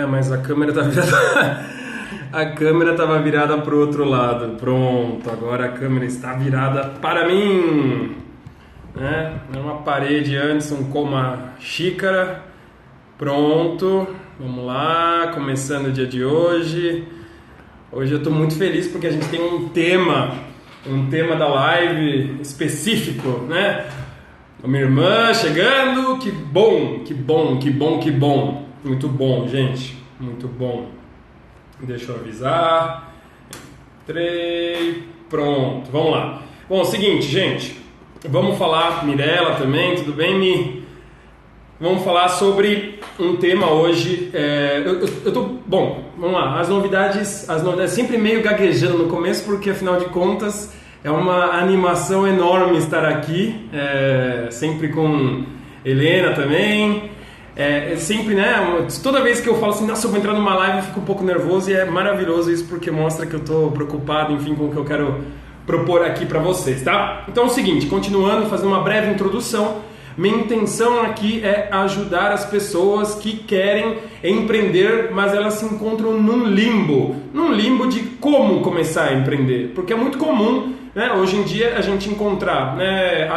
Mas a câmera tá virada. A câmera estava virada para o outro lado. Pronto, agora a câmera está virada para mim. Era uma parede antes, uma xícara. Pronto, vamos lá, começando o dia de hoje. Hoje eu estou muito feliz porque a gente tem um tema da live específico, né? A minha irmã chegando, que bom. Muito bom, gente, muito bom. Deixa eu avisar. Entrei. Pronto, vamos lá. Bom, é o seguinte, gente. Vamos falar, Mirella também, tudo bem, Mi? Vamos falar sobre um tema hoje. Bom, vamos lá. As novidades sempre meio gaguejando no começo, porque afinal de contas é uma animação enorme estar aqui. Sempre com Helena também. Sempre, né? Toda vez que eu falo assim, nossa, eu vou entrar numa live, eu fico um pouco nervoso, e é maravilhoso isso porque mostra que eu estou preocupado, enfim, com o que eu quero propor aqui para vocês, tá? Então é o seguinte, continuando, fazendo uma breve introdução, minha intenção aqui é ajudar as pessoas que querem empreender, mas elas se encontram num limbo de como começar a empreender, porque é muito comum, né, hoje em dia a gente encontrar, né,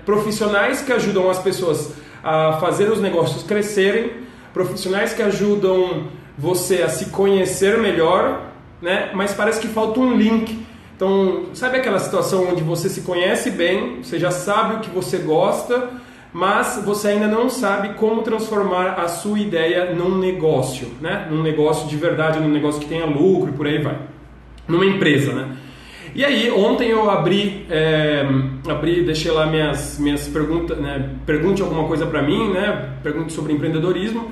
profissionais que ajudam as pessoas a fazer os negócios crescerem, profissionais que ajudam você a se conhecer melhor, né? Mas parece que falta um link. Então, sabe aquela situação onde você se conhece bem, você já sabe o que você gosta, mas você ainda não sabe como transformar a sua ideia num negócio, né? Num negócio de verdade, num negócio que tenha lucro e por aí vai. Numa empresa, né? E aí, ontem eu deixei lá minhas perguntas, né? Pergunte alguma coisa para mim, né? Pergunte sobre empreendedorismo.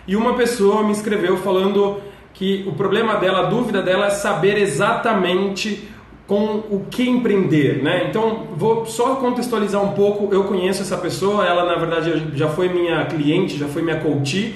E uma pessoa me escreveu falando que o problema dela, a dúvida dela é saber exatamente com o que empreender, né? Então, vou só contextualizar um pouco. Eu conheço essa pessoa, ela na verdade já foi minha cliente, já foi minha coach.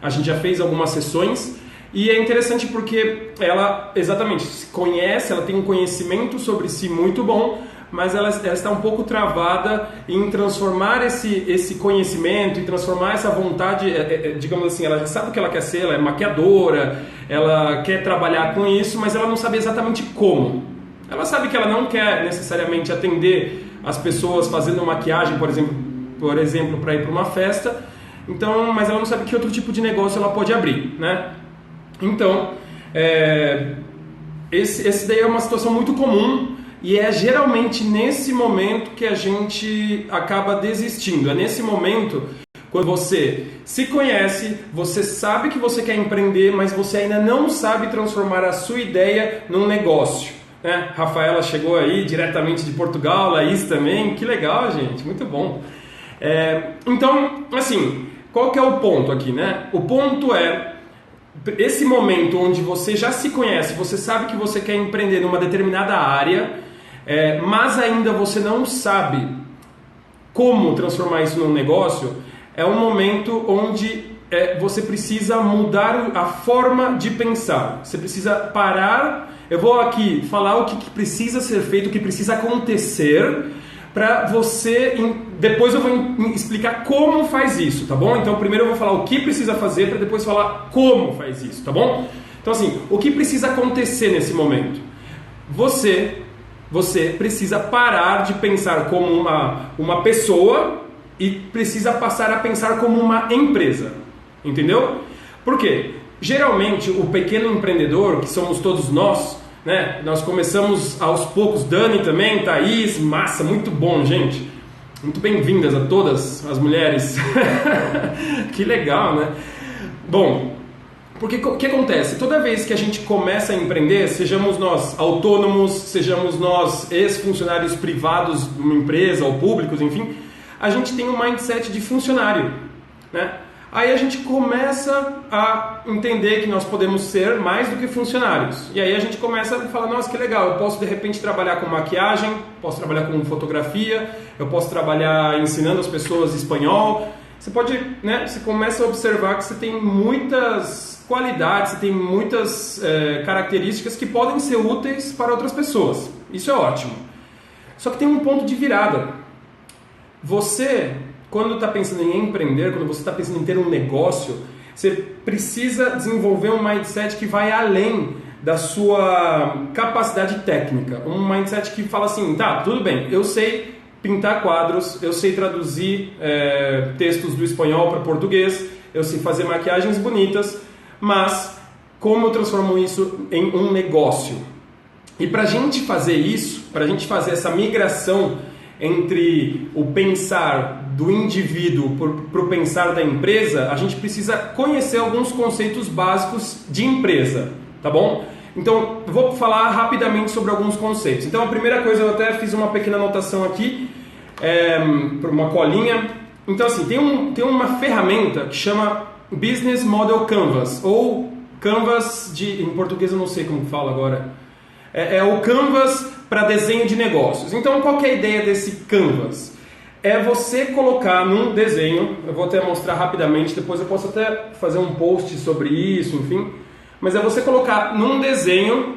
A gente já fez algumas sessões. E é interessante porque ela exatamente se conhece, ela tem um conhecimento sobre si muito bom, mas ela está um pouco travada em transformar esse conhecimento e transformar essa vontade, digamos assim, ela já sabe o que ela quer ser, ela é maquiadora, ela quer trabalhar com isso, mas ela não sabe exatamente como. Ela sabe que ela não quer necessariamente atender as pessoas fazendo maquiagem, por exemplo, para ir para uma festa, então, mas ela não sabe que outro tipo de negócio ela pode abrir, né? Então, esse daí é uma situação muito comum e é geralmente nesse momento que a gente acaba desistindo. É nesse momento, quando você se conhece, você sabe que você quer empreender, mas você ainda não sabe transformar a sua ideia num negócio, né? Rafaela chegou aí diretamente de Portugal, Laís também, que legal, gente, muito bom. Então, assim, qual que é o ponto aqui, né? O ponto é esse momento onde você já se conhece, você sabe que você quer empreender numa determinada área, mas ainda você não sabe como transformar isso num negócio, é um momento onde você precisa mudar a forma de pensar. Você precisa parar. Eu vou aqui falar o que precisa ser feito, o que precisa acontecer, para você, depois eu vou explicar como faz isso, tá bom? Então primeiro eu vou falar o que precisa fazer para depois falar como faz isso, tá bom? Então assim, o que precisa acontecer nesse momento? Você precisa parar de pensar como uma pessoa e precisa passar a pensar como uma empresa, entendeu? Por quê? Geralmente o pequeno empreendedor, que somos todos nós, né? Nós começamos aos poucos, Dani também, Thaís, massa, muito bom, gente. Muito bem-vindas a todas as mulheres. Que legal, né? Bom, porque o que acontece? Toda vez que a gente começa a empreender, sejamos nós autônomos, sejamos nós ex-funcionários privados de uma empresa ou públicos, enfim, a gente tem um mindset de funcionário, né? Aí a gente começa a entender que nós podemos ser mais do que funcionários. E aí a gente começa a falar, nossa, que legal, eu posso de repente trabalhar com maquiagem, posso trabalhar com fotografia, eu posso trabalhar ensinando as pessoas espanhol. Você pode, né, você começa a observar que você tem muitas qualidades, você tem muitas características que podem ser úteis para outras pessoas. Isso é ótimo. Só que tem um ponto de virada. Você, quando está pensando em empreender, quando você está pensando em ter um negócio, Você precisa desenvolver um mindset que vai além da sua capacidade técnica. Um mindset que fala assim, tá, tudo bem, eu sei pintar quadros, eu sei traduzir textos do espanhol para português, eu sei fazer maquiagens bonitas, mas como eu transformo isso em um negócio? E para a gente fazer isso, para a gente fazer essa migração entre o pensar do indivíduo para o pensar da empresa, a gente precisa conhecer alguns conceitos básicos de empresa, tá bom? Então, eu vou falar rapidamente sobre alguns conceitos. Então, a primeira coisa, eu até fiz uma pequena anotação aqui, por uma colinha. Então, assim, tem uma ferramenta que chama Business Model Canvas, ou Canvas em português eu não sei como fala agora. É o Canvas para desenho de negócios. Então, qual que é a ideia desse Canvas? É você colocar num desenho, eu vou até mostrar rapidamente, depois eu posso até fazer um post sobre isso, enfim. Mas é você colocar num desenho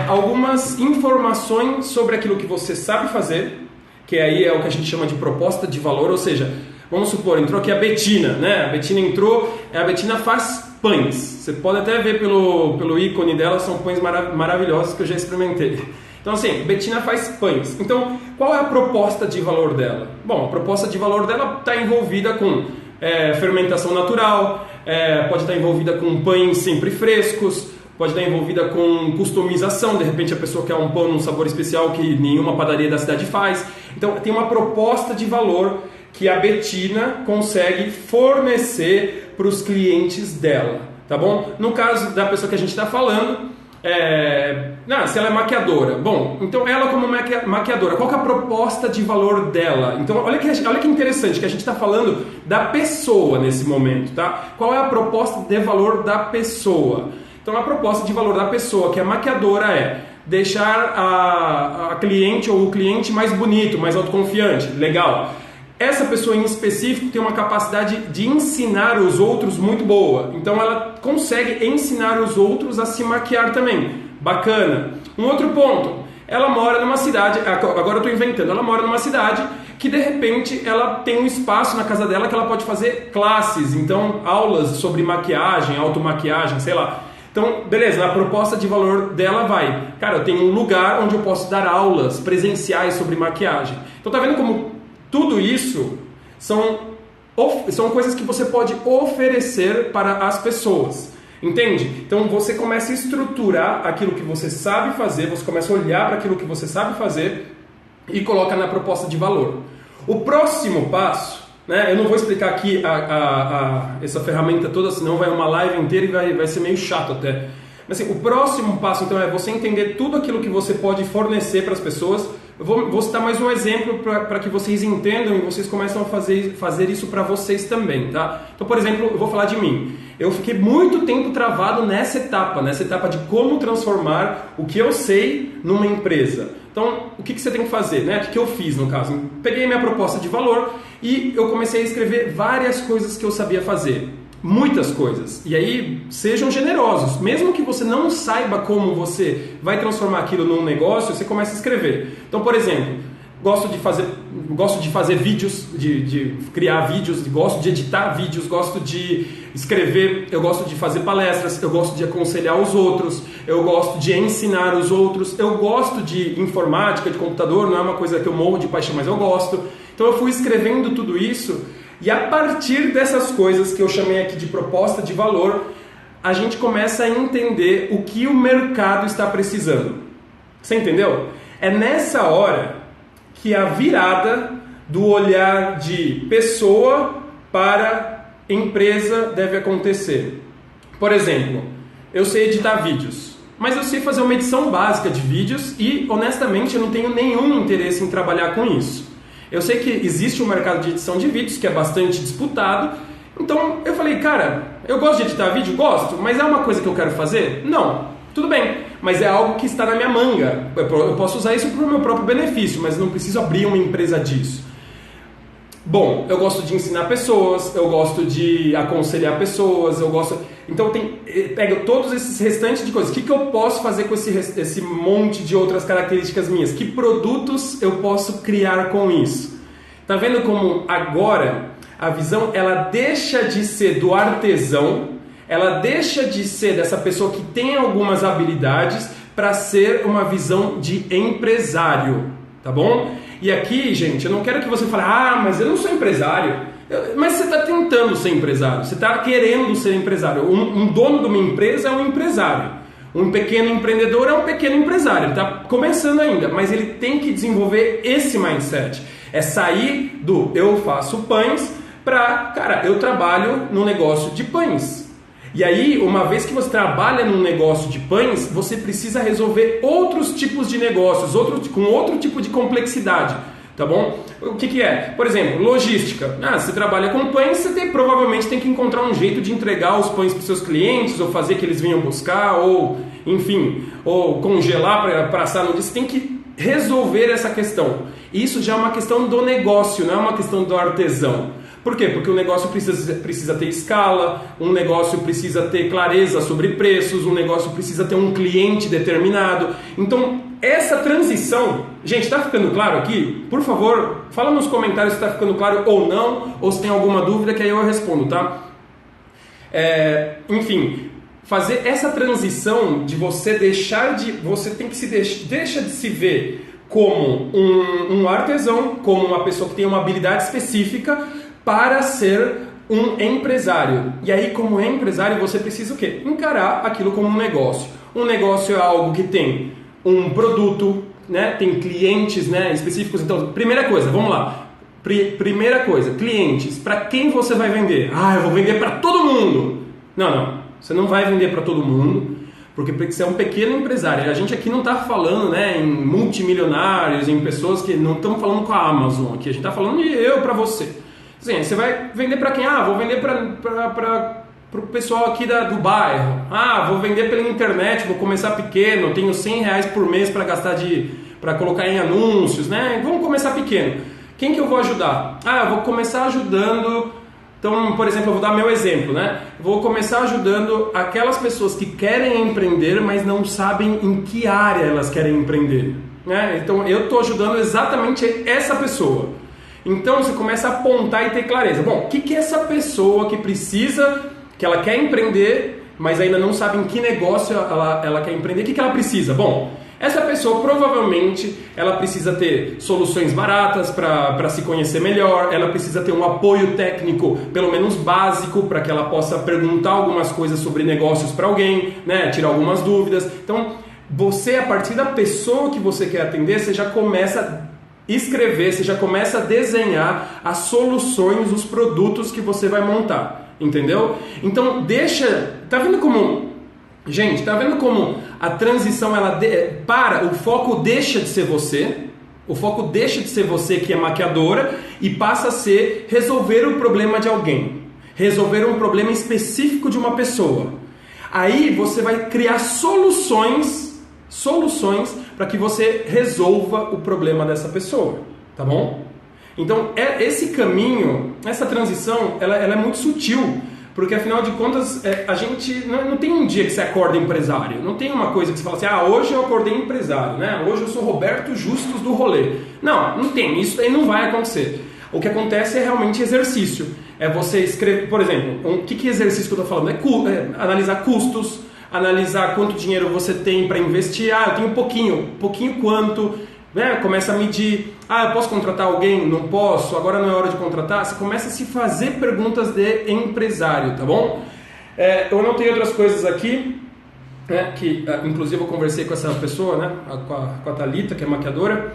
algumas informações sobre aquilo que você sabe fazer, que aí é o que a gente chama de proposta de valor, ou seja, vamos supor, entrou aqui a Betina, né? A Betina entrou, a Betina faz pães. Você pode até ver pelo ícone dela, são pães maravilhosos que eu já experimentei. Então assim, Betina faz pães. Então, qual é a proposta de valor dela? Bom, a proposta de valor dela está envolvida com fermentação natural, pode estar envolvida com pães sempre frescos, pode estar envolvida com customização, de repente a pessoa quer um pão num sabor especial que nenhuma padaria da cidade faz. Então tem uma proposta de valor que a Betina consegue fornecer para os clientes dela, tá bom? No caso da pessoa que a gente está falando, se ela é maquiadora, bom, então ela como maquiadora, qual que é a proposta de valor dela? Então olha que interessante que a gente está falando da pessoa nesse momento, tá? Qual é a proposta de valor da pessoa? Então a proposta de valor da pessoa que é maquiadora é deixar a cliente ou o cliente mais bonito, mais autoconfiante, legal. Essa pessoa em específico tem uma capacidade de ensinar os outros muito boa. Então ela consegue ensinar os outros a se maquiar também. Bacana. Um outro ponto. Ela mora numa cidade, agora eu estou inventando, ela mora numa cidade que de repente ela tem um espaço na casa dela que ela pode fazer classes, então aulas sobre maquiagem, automaquiagem, sei lá. Então, beleza, a proposta de valor dela vai, cara, eu tenho um lugar onde eu posso dar aulas presenciais sobre maquiagem. Então tá vendo como tudo isso são coisas que você pode oferecer para as pessoas, entende? Então você começa a estruturar aquilo que você sabe fazer, você começa a olhar para aquilo que você sabe fazer e coloca na proposta de valor. O próximo passo, né, eu não vou explicar aqui essa ferramenta toda, senão vai uma live inteira e vai ser meio chato até. Mas assim, o próximo passo então é você entender tudo aquilo que você pode fornecer para as pessoas. Eu vou citar mais um exemplo para que vocês entendam e vocês começam a fazer isso para vocês também, tá? Então, por exemplo, eu vou falar de mim. Eu fiquei muito tempo travado nessa etapa de como transformar o que eu sei numa empresa. Então, o que você tem que fazer, né? O que eu fiz no caso? Peguei minha proposta de valor e eu comecei a escrever várias coisas que eu sabia fazer. Muitas coisas. E aí, sejam generosos. Mesmo que você não saiba como você vai transformar aquilo num negócio, você começa a escrever. Então, por exemplo, gosto de fazer vídeos, de criar vídeos, gosto de editar vídeos, gosto de escrever, eu gosto de fazer palestras, eu gosto de aconselhar os outros, eu gosto de ensinar os outros, eu gosto de informática, de computador, não é uma coisa que eu morro de paixão, mas eu gosto. Então eu fui escrevendo tudo isso. E a partir dessas coisas que eu chamei aqui de proposta de valor, a gente começa a entender o que o mercado está precisando. Você entendeu? É nessa hora que a virada do olhar de pessoa para empresa deve acontecer. Por exemplo, eu sei editar vídeos, mas eu sei fazer uma edição básica de vídeos e, honestamente, eu não tenho nenhum interesse em trabalhar com isso. Eu sei que existe um mercado de edição de vídeos que é bastante disputado, então eu falei, cara, eu gosto de editar vídeo? Gosto, mas é uma coisa que eu quero fazer? Não, tudo bem, mas é algo que está na minha manga, eu posso usar isso para o meu próprio benefício, mas não preciso abrir uma empresa disso. Bom, eu gosto de ensinar pessoas, eu gosto de aconselhar pessoas, então pego todos esses restantes de coisas. O que eu posso fazer com esse monte de outras características minhas? Que produtos eu posso criar com isso? Tá vendo como agora A visão, ela deixa de ser do artesão, ela deixa de ser dessa pessoa que tem algumas habilidades para ser uma visão de empresário, tá bom? E aqui, gente, eu não quero que você fale, mas eu não sou empresário. Mas você está tentando ser empresário, você está querendo ser empresário. Um dono de uma empresa é um empresário. Um pequeno empreendedor é um pequeno empresário, ele está começando ainda, mas ele tem que desenvolver esse mindset. É sair do eu faço pães para, cara, eu trabalho no negócio de pães. E aí, uma vez que você trabalha num negócio de pães, você precisa resolver outros tipos de negócios, com outro tipo de complexidade, tá bom? O que é? Por exemplo, logística. Você trabalha com pães, você provavelmente tem que encontrar um jeito de entregar os pães para os seus clientes, ou fazer que eles venham buscar, ou enfim, ou congelar para assar no dia. Você tem que resolver essa questão. Isso já é uma questão do negócio, não é uma questão do artesão. Por quê? Porque o negócio precisa ter escala, um negócio precisa ter clareza sobre preços, um negócio precisa ter um cliente determinado. Então, essa transição, gente, está ficando claro aqui? Por favor, fala nos comentários se está ficando claro ou não, ou se tem alguma dúvida que aí eu respondo, tá? Enfim, fazer essa transição de você deixar de... Você tem que deixa de se ver como um artesão, como uma pessoa que tem uma habilidade específica, para ser um empresário. E aí, como empresário, você precisa o quê? Encarar aquilo como um negócio. Um negócio é algo que tem um produto, né? Tem clientes, né, específicos. Então, primeira coisa, vamos lá. Primeira coisa, clientes. Para quem você vai vender? Eu vou vender para todo mundo. Não. Você não vai vender para todo mundo, porque você é um pequeno empresário. A gente aqui não está falando, né, em multimilionários, em pessoas que não estamos falando com a Amazon aqui. A gente está falando de eu para você. Sim, você vai vender para quem? Vou vender para o pessoal aqui do bairro. Vou vender pela internet, vou começar pequeno, tenho R$100 por mês para gastar para colocar em anúncios, né? Vamos começar pequeno. Quem que eu vou ajudar? Eu vou começar ajudando. Então, por exemplo, eu vou dar meu exemplo, né? Vou começar ajudando aquelas pessoas que querem empreender, mas não sabem em que área elas querem empreender, né? Então, eu estou ajudando exatamente essa pessoa. Então você começa a apontar e ter clareza. Bom, o que é essa pessoa que ela quer empreender, mas ainda não sabe em que negócio ela quer empreender? O que ela precisa? Bom, essa pessoa provavelmente ela precisa ter soluções baratas para se conhecer melhor, ela precisa ter um apoio técnico, pelo menos básico, para que ela possa perguntar algumas coisas sobre negócios para alguém, né, tirar algumas dúvidas. Então, você, a partir da pessoa que você quer atender, você já começa a escrever, você já começa a desenhar as soluções, os produtos que você vai montar, entendeu? Então tá vendo como, gente, tá vendo como a transição o foco deixa de ser você, que é maquiadora, e passa a ser resolver o problema de alguém, resolver um problema específico de uma pessoa. Aí você vai criar soluções para que você resolva o problema dessa pessoa, tá bom? Então, esse caminho, essa transição, ela é muito sutil, porque afinal de contas, a gente não tem um dia que você acorda empresário, não tem uma coisa que você fala assim, hoje eu acordei empresário, né? Hoje eu sou Roberto Justus do rolê. Não tem, isso aí não vai acontecer. O que acontece é realmente exercício, é você escrever, por exemplo, que exercício que eu estou falando? É analisar custos, analisar quanto dinheiro você tem para investir. Eu tenho pouquinho quanto, né? Começa a medir, eu posso contratar alguém? Não posso, agora não é hora de contratar. Você começa a se fazer perguntas de empresário, tá bom? Eu anotei outras coisas aqui, né? Que inclusive eu conversei com essa pessoa, né? com a Thalita, que é maquiadora,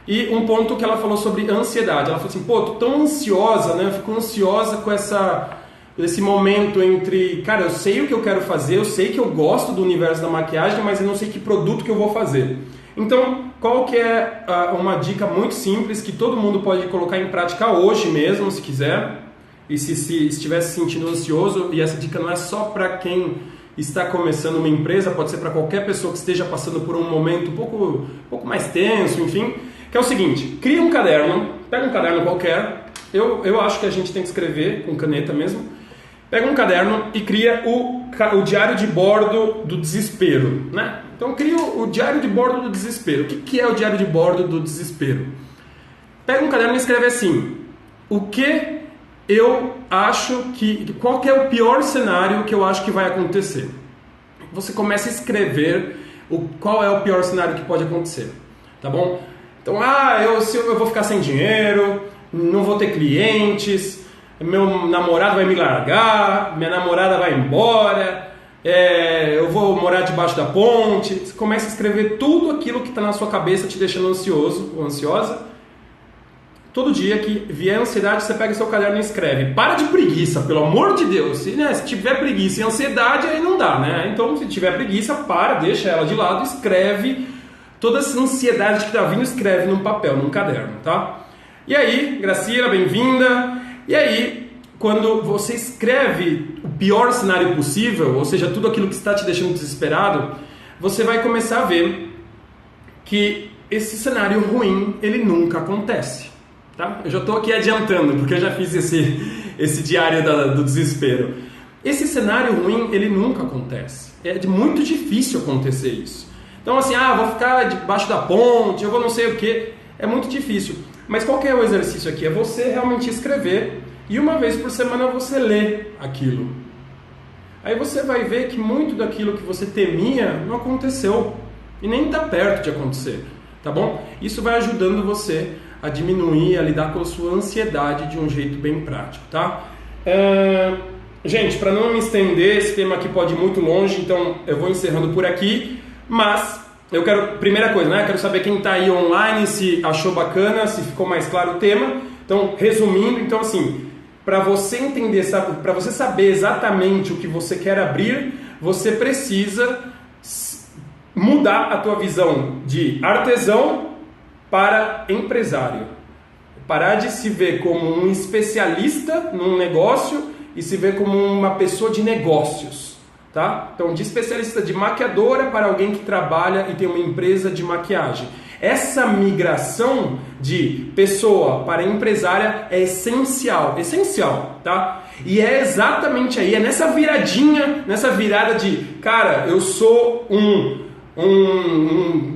e um ponto que ela falou sobre ansiedade. Ela falou assim, tô tão ansiosa, né? Eu fico ansiosa com esse momento entre, cara, eu sei o que eu quero fazer, eu sei que eu gosto do universo da maquiagem, mas eu não sei que produto que eu vou fazer. Então, qual que é uma dica muito simples que todo mundo pode colocar em prática hoje mesmo, se quiser, e se estiver se sentindo ansioso, e essa dica não é só para quem está começando uma empresa, pode ser para qualquer pessoa que esteja passando por um momento um pouco mais tenso, enfim, que é o seguinte, cria um caderno, pega um caderno qualquer, eu acho que a gente tem que escrever com caneta mesmo. Pega um caderno e cria o diário de bordo do desespero, né? Então cria o diário de bordo do desespero. O que é o diário de bordo do desespero? Pega um caderno e escreve assim: o que eu acho que... Qual que é o pior cenário que eu acho que vai acontecer? Você começa a escrever qual é o pior cenário que pode acontecer, tá bom? Então, eu vou ficar sem dinheiro, não vou ter clientes, meu namorado vai me largar, minha namorada vai embora, eu vou morar debaixo da ponte. Você começa a escrever tudo aquilo que está na sua cabeça te deixando ansioso ou ansiosa. Todo dia que vier ansiedade, você pega seu caderno e escreve. Para de preguiça, pelo amor de Deus. Se tiver preguiça e ansiedade, aí não dá, né? Então, se tiver preguiça, deixa ela de lado, escreve. Toda essa ansiedade que está vindo, escreve num papel, num caderno, tá? E aí, Graciela, bem-vinda. E aí, quando você escreve o pior cenário possível, ou seja, tudo aquilo que está te deixando desesperado, você vai começar a ver que esse cenário ruim, ele nunca acontece. Tá? Eu já estou aqui adiantando, porque eu já fiz esse diário do desespero. Esse cenário ruim, ele nunca acontece. É muito difícil acontecer isso. Então assim, vou ficar debaixo da ponte, eu vou não sei o que. É muito difícil. Mas qual que é o exercício aqui? É você realmente escrever e uma vez por semana você lê aquilo. Aí você vai ver que muito daquilo que você temia não aconteceu. E nem está perto de acontecer. Tá bom? Isso vai ajudando você a diminuir, a lidar com a sua ansiedade de um jeito bem prático, tá? Gente, para não me estender, esse tema aqui pode ir muito longe, então eu vou encerrando por aqui, mas eu quero, primeira coisa, né? Quero saber quem está aí online, se achou bacana, se ficou mais claro o tema. Então, resumindo, então assim, para você entender, para você saber exatamente o que você quer abrir, você precisa mudar a tua visão de artesão para empresário. Parar de se ver como um especialista num negócio e se ver como uma pessoa de negócios, tá? Então, de especialista de maquiadora para alguém que trabalha e tem uma empresa de maquiagem. Essa migração de pessoa para empresária é essencial, tá? E é exatamente aí, é nessa viradinha, nessa virada de, cara, eu sou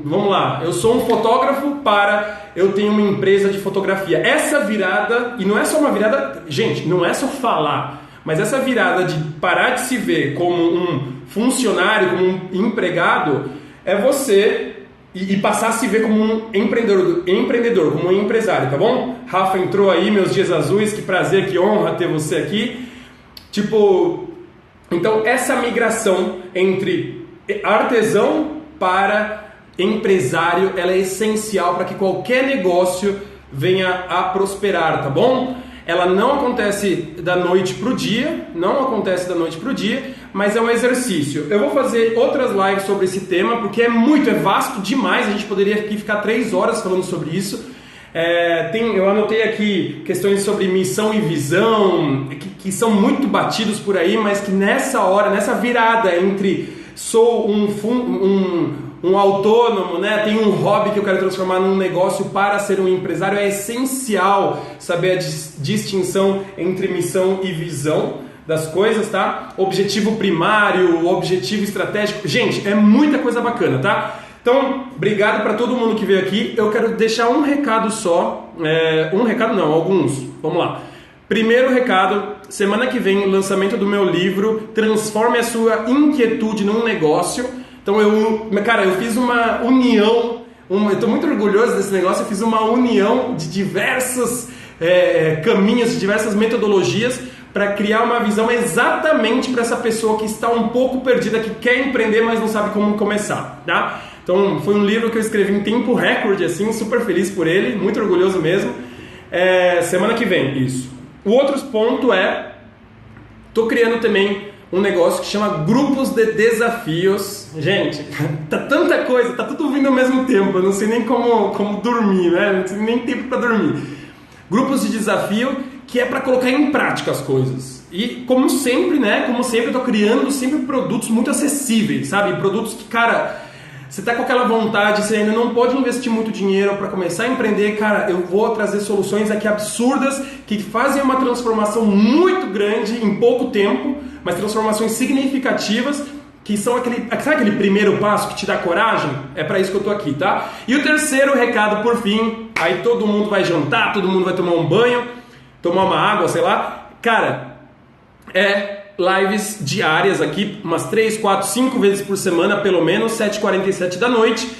vamos lá, eu sou um fotógrafo para eu tenho uma empresa de fotografia. Essa virada, e não é só uma virada, gente, não é só falar, mas essa virada de parar de se ver como um funcionário, como um empregado, é você e passar a se ver como um empreendedor, como um empresário, tá bom? Rafa entrou aí, meus dias azuis, que prazer, que honra ter você aqui. Então essa migração entre artesão para empresário, ela é essencial para que qualquer negócio venha a prosperar, tá bom? Ela não acontece da noite para o dia, mas é um exercício. Eu vou fazer outras lives sobre esse tema, porque é vasto demais, a gente poderia aqui ficar 3 horas falando sobre isso. Eu anotei aqui questões sobre missão e visão, que são muito batidos por aí, mas que nessa hora, nessa virada entre sou um autônomo, né? Tenho um hobby que eu quero transformar num negócio para ser um empresário, é essencial saber a distinção entre missão e visão das coisas, tá? Objetivo primário, objetivo estratégico. Gente, é muita coisa bacana, tá? Então, obrigado para todo mundo que veio aqui. Eu quero deixar um recado só. Alguns. Vamos lá. Primeiro recado, semana que vem, lançamento do meu livro Transforme a Sua Inquietude num Negócio. Então eu fiz uma união, eu estou muito orgulhoso desse negócio, eu fiz uma união de diversos caminhos, de diversas metodologias para criar uma visão exatamente para essa pessoa que está um pouco perdida, que quer empreender, mas não sabe como começar, tá? Então foi um livro que eu escrevi em tempo recorde, assim, super feliz por ele, muito orgulhoso mesmo. Semana que vem, isso. O outro ponto estou criando também um negócio que chama Grupos de Desafios. Gente, tá tanta coisa, tá tudo vindo ao mesmo tempo, eu não sei nem como dormir, né? Não tenho nem tempo para dormir. Grupos de desafio, que é para colocar em prática as coisas. E como sempre, eu tô criando sempre produtos muito acessíveis, sabe? Produtos que, cara, você tá com aquela vontade, você ainda não pode investir muito dinheiro para começar a empreender, cara, eu vou trazer soluções aqui absurdas que fazem uma transformação muito grande em pouco tempo, mas transformações significativas, que são sabe aquele primeiro passo que te dá coragem? É para isso que eu tô aqui, tá? E o terceiro recado, por fim, aí todo mundo vai jantar, todo mundo vai tomar um banho, tomar uma água, sei lá. Cara, lives diárias aqui, umas 3, 4, 5 vezes por semana, pelo menos, 7h47 da noite.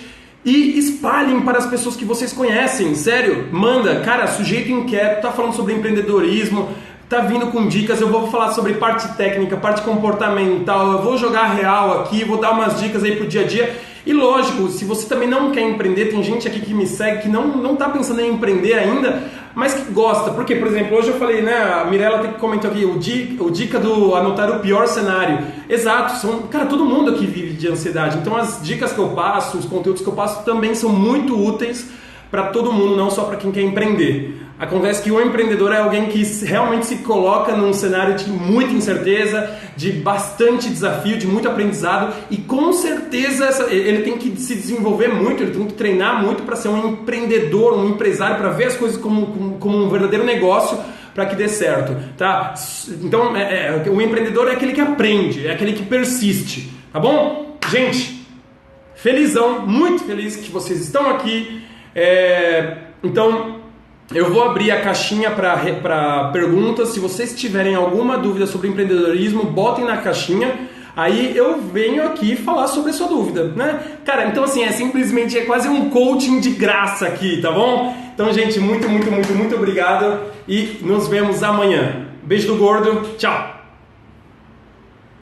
E espalhem para as pessoas que vocês conhecem, sério, manda, cara, sujeito inquieto, tá falando sobre empreendedorismo, tá vindo com dicas, eu vou falar sobre parte técnica, parte comportamental, eu vou jogar real aqui, vou dar umas dicas aí pro dia a dia. E lógico, se você também não quer empreender, tem gente aqui que me segue que não tá pensando em empreender ainda, mas que gosta. Porque, por exemplo, hoje eu falei, né, a Mirella comentou aqui, o dica do anotar o pior cenário. Exato, cara, todo mundo aqui vive de ansiedade, então as dicas que eu passo, os conteúdos que eu passo também são muito úteis para todo mundo, não só para quem quer empreender. Acontece que o empreendedor é alguém que realmente se coloca num cenário de muita incerteza, de bastante desafio, de muito aprendizado, e com certeza ele tem que se desenvolver muito, ele tem que treinar muito para ser um empreendedor, um empresário, para ver as coisas como um verdadeiro negócio, para que dê certo, tá? Então, o empreendedor é aquele que aprende, é aquele que persiste, tá bom? Gente, felizão, muito feliz que vocês estão aqui. Então, eu vou abrir a caixinha para perguntas. Se vocês tiverem alguma dúvida sobre empreendedorismo, botem na caixinha. Aí eu venho aqui falar sobre a sua dúvida, né? Cara, então assim, simplesmente quase um coaching de graça aqui, tá bom? Então, gente, muito obrigado e nos vemos amanhã. Beijo do gordo, tchau!